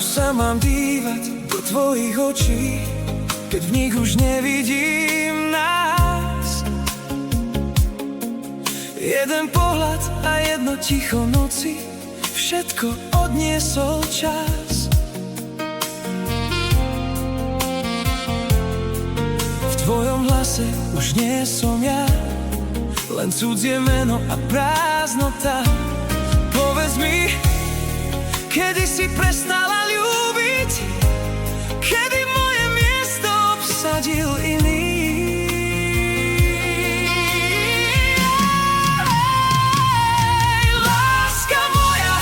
sa mám dívať do tvojich očí, keď v nich už nevidím nás. Jeden pohľad a jedno ticho noci, všetko odniesol čas. V tvojom hlase už nie som ja, len cudzie meno a prázdnota. Povedz mi, kedy si prestala ľúbiť, kedy moje miesto obsadil iný. Láska moja,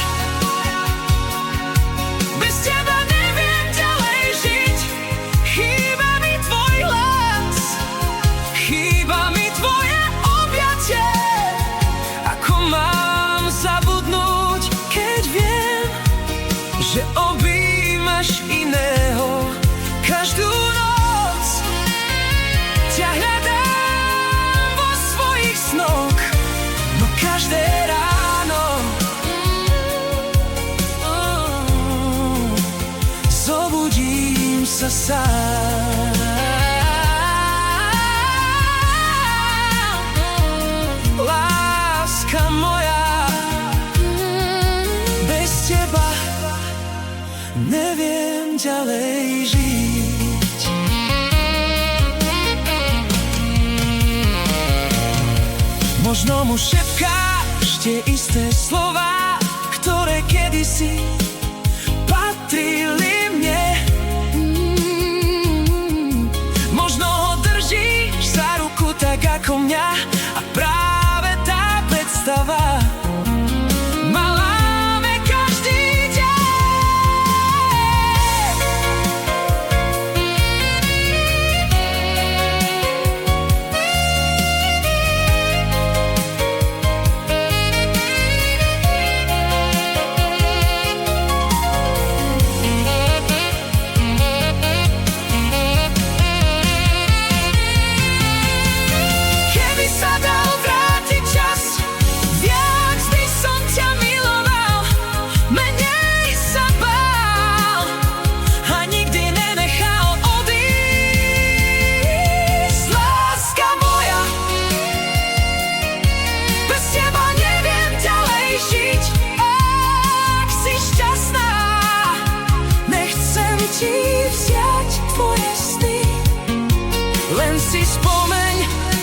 bez teba neviem ďalej žiť. Chýba mi tvoj hlas, chýba mi tvoje objatie. Ako mám zabudnúť, keď viem, že objímaš iného. Každú noc ťa hľadám vo svojich snoch, no každé ráno zobudím sa sám. Láska moja, bez teba neviem ďalej žiť. Možno mu šepkáš tie isté slová, ktoré kedysi patrili mne. Možno ho držíš za ruku tak ako mňa, a práve tá predstava vziať tvoje sny. Len si spomeň,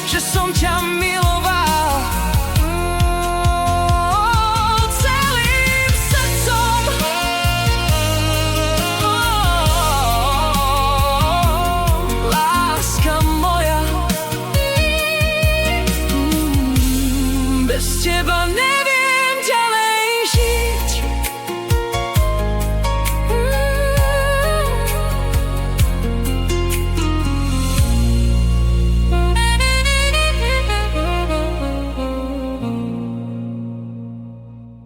že som ťa miloval.